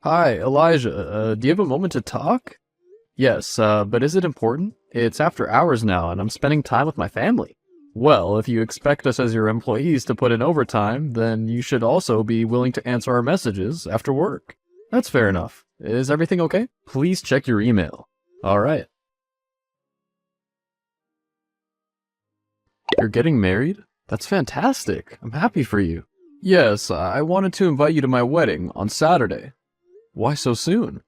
Hi, Elijah. Do you have a moment to talk? Yes, but is it important? It's after hours now, and I'm spending time with my family. Well, if you expect us as your employees to put in overtime, then you should also be willing to answer our messages after work. That's fair enough. Is everything okay? Please check your email. Alright. You're getting married? That's fantastic. I'm happy for you. Yes, I wanted to invite you to my wedding on Saturday. Why so soon?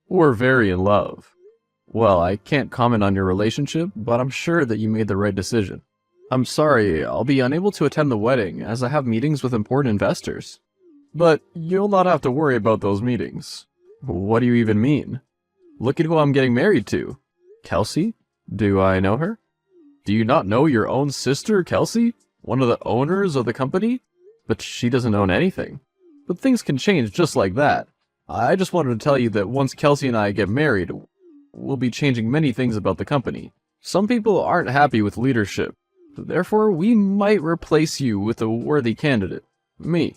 We're very in love. Well, I can't comment on your relationship, but I'm sure that you made the right decision. I'm sorry, I'll be unable to attend the wedding as I have meetings with important investors. But you'll not have to worry about those meetings. What do you even mean? Look at who I'm getting married to. Kelsey? Do I know her? Do you not know your own sister, Kelsey? One of the owners of the company? But she doesn't own anything. But things can change just like that. I just wanted to tell you that once Kelsey and I get married, we'll be changing many things about the company. Some people aren't happy with leadership. Therefore, we might replace you with a worthy candidate. Me.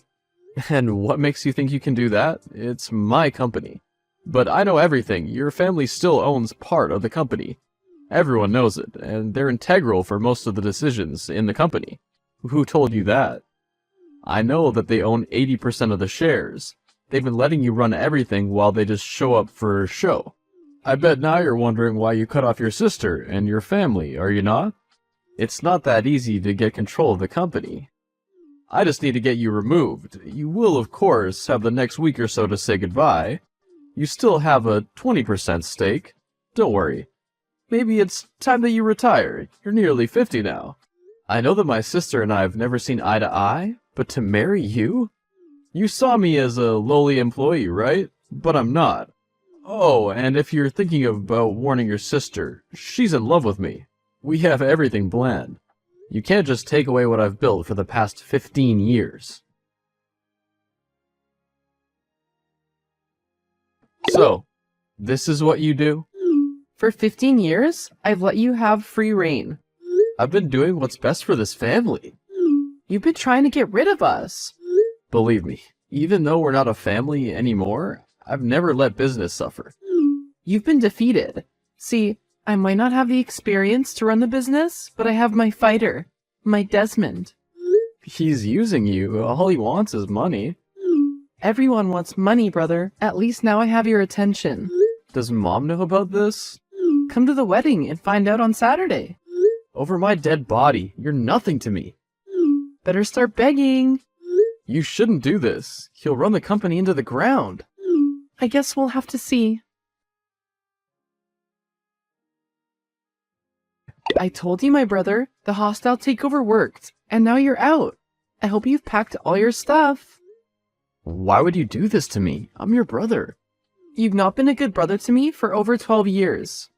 And what makes you think you can do that? It's my company. But I know everything. Your family still owns part of the company. Everyone knows it, and they're integral for most of the decisions in the company. Who told you that? I know that they own 80% of the shares. They've been letting you run everything while they just show up for show. I bet now you're wondering why you cut off your sister and your family, are you not? It's not that easy to get control of the company. I just need to get you removed. You will, of course, have the next week or so to say goodbye. You still have a 20% stake. Don't worry. Maybe it's time that you retire. You're nearly 50 now. I know that my sister and I have never seen eye to eye, but to marry you? You saw me as a lowly employee, right? But I'm not. Oh, and if you're thinking about warning your sister, she's in love with me. We have everything planned. You can't just take away what I've built for the past 15 years. So, this is what you do? For 15 years, I've let you have free reign. I've been doing what's best for this family. You've been trying to get rid of us. Believe me, even though we're not a family anymore, I've never let business suffer. You've been defeated. See, I might not have the experience to run the business, but I have my fighter, my Desmond. He's using you. All he wants is money. Everyone wants money, brother. At least now I have your attention. Does Mom know about this? Come to the wedding and find out on Saturday. Over my dead body, you're nothing to me. Better start begging. You shouldn't do this. He'll run the company into the ground. I guess we'll have to see. I told you, my brother, the hostile takeover worked, and now you're out. I hope you've packed all your stuff. Why would you do this to me? I'm your brother. You've not been a good brother to me for over 12 years.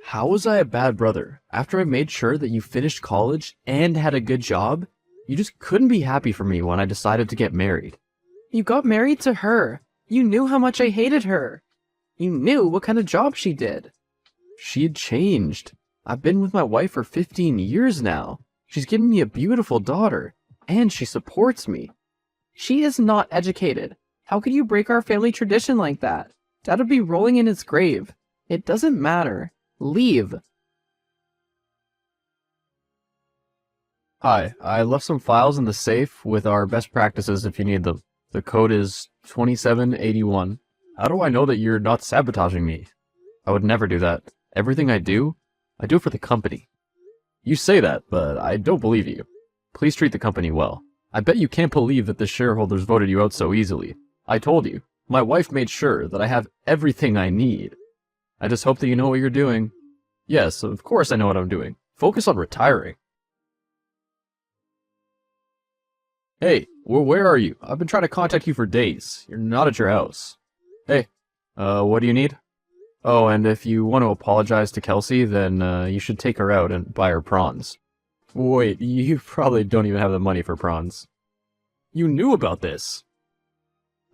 How was I a bad brother? After I made sure that you finished college and had a good job, you just couldn't be happy for me when I decided to get married. You got married to her. You knew how much I hated her. You knew what kind of job she did. She had changed. I've been with my wife for 15 years now. She's given me a beautiful daughter, and she supports me. She is not educated. How could you break our family tradition like that? Dad would be rolling in his grave. It doesn't matter. Leave. Hi, I left some files in the safe with our best practices if you need them. The code is 2781. How do I know that you're not sabotaging me? I would never do that. Everything I do it for the company. You say that, but I don't believe you. Please treat the company well. I bet you can't believe that the shareholders voted you out so easily. I told you. My wife made sure that I have everything I need. I just hope that you know what you're doing. Yes, of course I know what I'm doing. Focus on retiring. Hey, where are you? I've been trying to contact you for days. You're not at your house. Hey, what do you need? Oh, and if you want to apologize to Kelsey, then you should take her out and buy her prawns. Wait, you probably don't even have the money for prawns. You knew about this!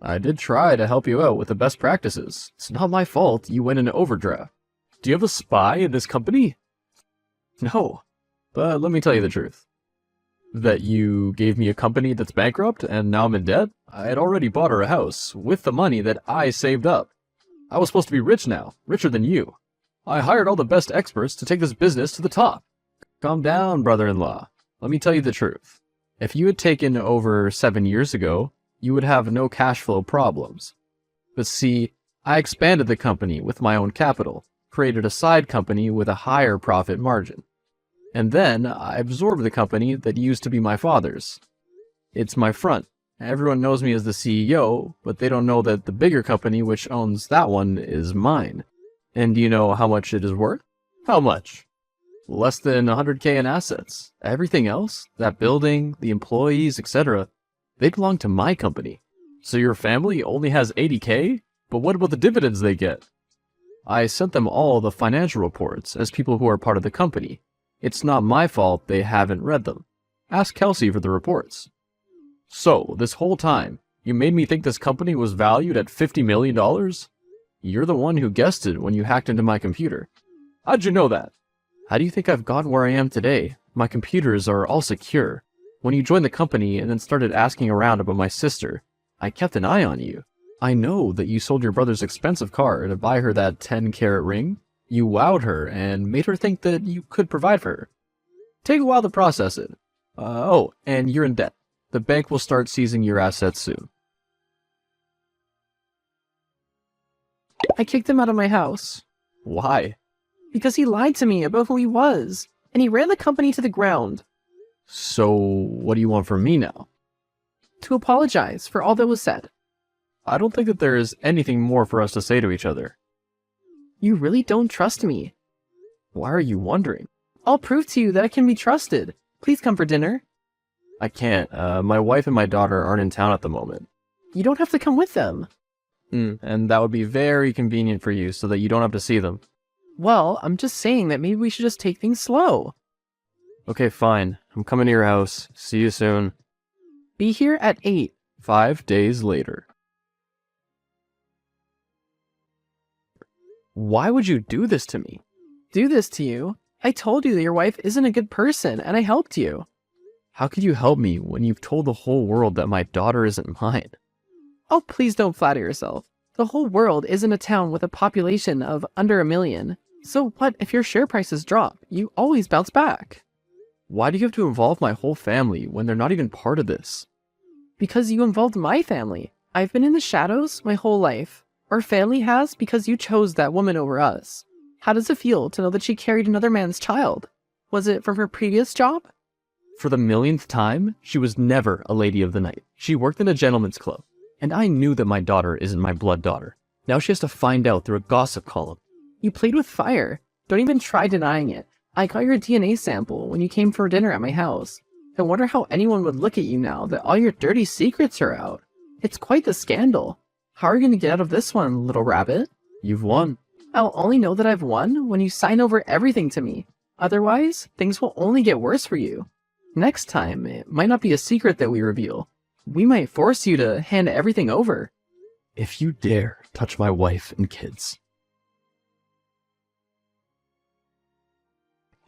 I did try to help you out with the best practices. It's not my fault you went into overdraft. Do you have a spy in this company? No, but let me tell you the truth. That you gave me a company that's bankrupt and now I'm in debt? I had already bought her a house with the money that I saved up. I was supposed to be rich now, richer than you. I hired all the best experts to take this business to the top. Calm down, brother-in-law. Let me tell you the truth. If you had taken over 7 years ago, you would have no cash flow problems. But see, I expanded the company with my own capital, created a side company with a higher profit margin. And then I absorbed the company that used to be my father's. It's my front. Everyone knows me as the CEO, but they don't know that the bigger company which owns that one is mine. And do you know how much it is worth? How much? Less than 100K in assets. Everything else, that building, the employees, etc., they belong to my company. So your family only has 80K? But what about the dividends they get? I sent them all the financial reports as people who are part of the company. It's not my fault they haven't read them. Ask Kelsey for the reports. So, this whole time, you made me think this company was valued at $50 million? You're the one who guessed it when you hacked into my computer. How'd you know that? How do you think I've gotten where I am today? My computers are all secure. When you joined the company and then started asking around about my sister, I kept an eye on you. I know that you sold your brother's expensive car to buy her that 10-carat ring. You wowed her and made her think that you could provide for her. Take a while to process it. Oh, and you're in debt. The bank will start seizing your assets soon. I kicked him out of my house. Why? Because he lied to me about who he was, and he ran the company to the ground. So, what do you want from me now? To apologize for all that was said. I don't think that there is anything more for us to say to each other. You really don't trust me. Why are you wondering? I'll prove to you that I can be trusted. Please come for dinner. I can't. My wife and my daughter aren't in town at the moment. You don't have to come with them. And that would be very convenient for you so that you don't have to see them. Well, I'm just saying that maybe we should just take things slow. Okay, fine. I'm coming to your house. See you soon. Be here at 8. 5 days later. Why would you do this to me? Do this to you? I told you that your wife isn't a good person, and I helped you. How could you help me when you've told the whole world that my daughter isn't mine? Oh, please don't flatter yourself. The whole world isn't a town with a population of under 1 million. So what if your share prices drop? You always bounce back. Why do you have to involve my whole family when they're not even part of this? Because you involved my family. I've been in the shadows my whole life. Our family has because you chose that woman over us. How does it feel to know that she carried another man's child? Was it from her previous job? For the millionth time, she was never a lady of the night. She worked in a gentleman's club. And I knew that my daughter isn't my blood daughter. Now she has to find out through a gossip column. You played with fire. Don't even try denying it. I got your DNA sample when you came for dinner at my house. I wonder how anyone would look at you now that all your dirty secrets are out. It's quite the scandal. How are you going to get out of this one, little rabbit? You've won. I'll only know that I've won when you sign over everything to me. Otherwise, things will only get worse for you. Next time, it might not be a secret that we reveal. We might force you to hand everything over. If you dare touch my wife and kids.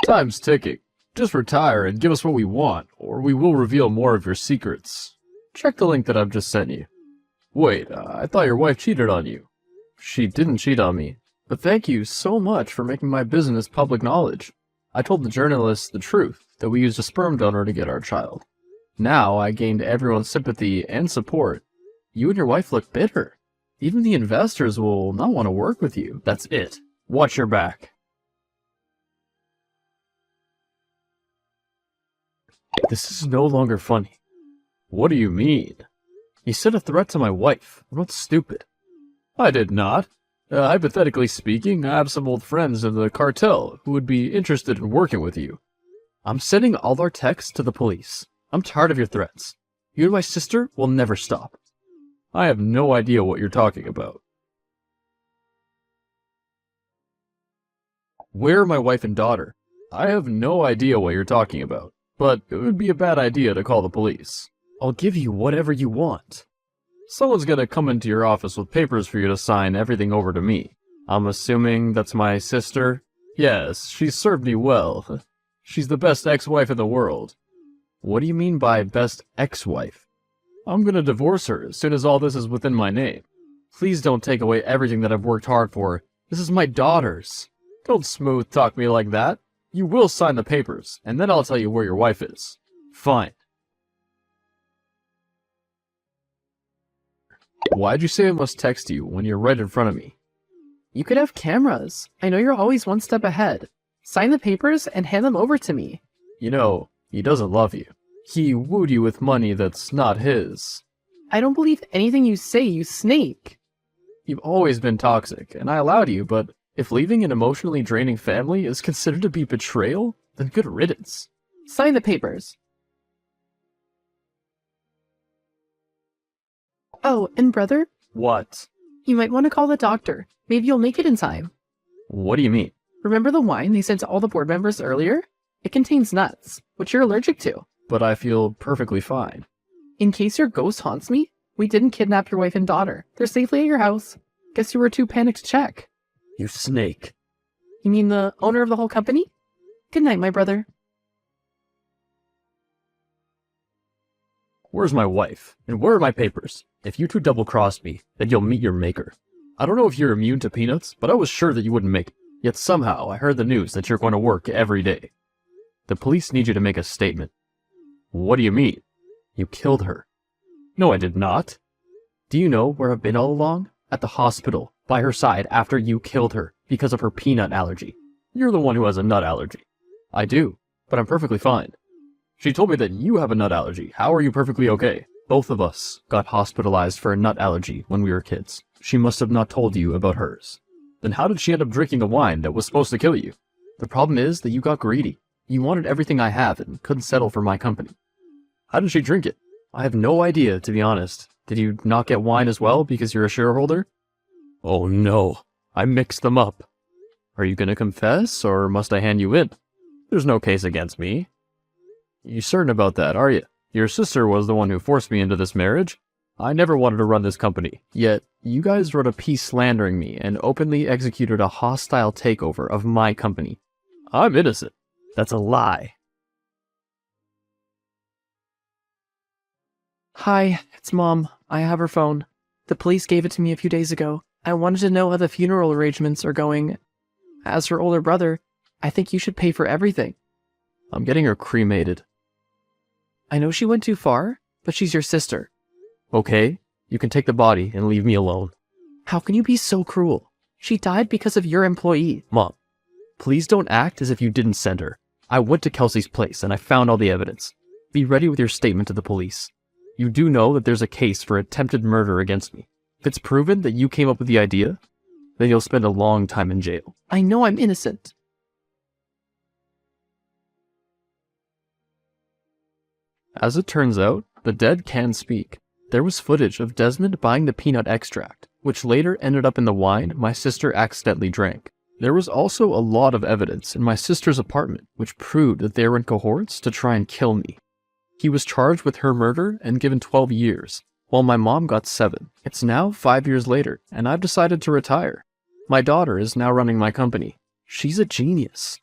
Time's ticking. Just retire and give us what we want, or we will reveal more of your secrets. Check the link that I've just sent you. Wait, I thought your wife cheated on you. She didn't cheat on me, but thank you so much for making my business public knowledge. I told the journalists the truth, that we used a sperm donor to get our child. Now I gained everyone's sympathy and support. You and your wife look bitter. Even the investors will not want to work with you. That's it. Watch your back. This is no longer funny. What do you mean? You said a threat to my wife. I'm not stupid. I did not. Hypothetically speaking, I have some old friends in the cartel who would be interested in working with you. I'm sending all our texts to the police. I'm tired of your threats. You and my sister will never stop. I have no idea what you're talking about. Where are my wife and daughter? I have no idea what you're talking about, but it would be a bad idea to call the police. I'll give you whatever you want. Someone's gonna come into your office with papers for you to sign everything over to me. I'm assuming that's my sister? Yes, she's served me well. She's the best ex-wife in the world. What do you mean by best ex-wife? I'm gonna divorce her as soon as all this is within my name. Please don't take away everything that I've worked hard for. This is my daughter's. Don't smooth talk me like that. You will sign the papers, and then I'll tell you where your wife is. Fine. Why'd you say I must text you when you're right in front of me? You could have cameras. I know you're always one step ahead. Sign the papers and hand them over to me. You know, he doesn't love you. He wooed you with money that's not his. I don't believe anything you say, you snake. You've always been toxic, and I allowed you, but if leaving an emotionally draining family is considered to be betrayal, then good riddance. Sign the papers. Oh, and brother, What? you might want to call the doctor. Maybe you'll make it in time. What do you mean? Remember the wine they sent to all the board members earlier? It contains nuts, which you're allergic to. But I feel perfectly fine. In case your ghost haunts me, we didn't kidnap your wife and daughter. They're safely at your house. Guess you were too panicked to check. You snake. You mean the owner of the whole company? Good night, my brother. Where's my wife? And where are my papers? If you two double-crossed me, then you'll meet your maker. I don't know if you're immune to peanuts, but I was sure that you wouldn't make it. Yet somehow I heard the news that you're going to work every day. The police need you to make a statement. What do you mean? You killed her. No, I did not. Do you know where I've been all along? At the hospital, by her side after you killed her because of her peanut allergy. You're the one who has a nut allergy. I do, but I'm perfectly fine. She told me that you have a nut allergy. How are you perfectly okay? Both of us got hospitalized for a nut allergy when we were kids. She must have not told you about hers. Then how did she end up drinking the wine that was supposed to kill you? The problem is that you got greedy. You wanted everything I have and couldn't settle for my company. How did she drink it? I have no idea, to be honest. Did you not get wine as well because you're a shareholder? Oh no, I mixed them up. Are you gonna confess, or must I hand you in? There's no case against me. You certain about that, are you? Your sister was the one who forced me into this marriage. I never wanted to run this company, yet you guys wrote a piece slandering me and openly executed a hostile takeover of my company. I'm innocent. That's a lie. Hi, it's Mom. I have her phone. The police gave it to me a few days ago. I wanted to know how the funeral arrangements are going. As her older brother, I think you should pay for everything. I'm getting her cremated. I know she went too far, but she's your sister. Okay, you can take the body and leave me alone. How can you be so cruel? She died because of your employee. Mom, please don't act as if you didn't send her. I went to Kelsey's place and I found all the evidence. Be ready with your statement to the police. You do know that there's a case for attempted murder against me. If it's proven that you came up with the idea, then you'll spend a long time in jail. I know I'm innocent. As it turns out, the dead can speak. There was footage of Desmond buying the peanut extract, which later ended up in the wine my sister accidentally drank. There was also a lot of evidence in my sister's apartment, which proved that they were in cohorts to try and kill me. He was charged with her murder and given 12 years, while my mom got 7. It's now 5 years later, and I've decided to retire. My daughter is now running my company. She's a genius.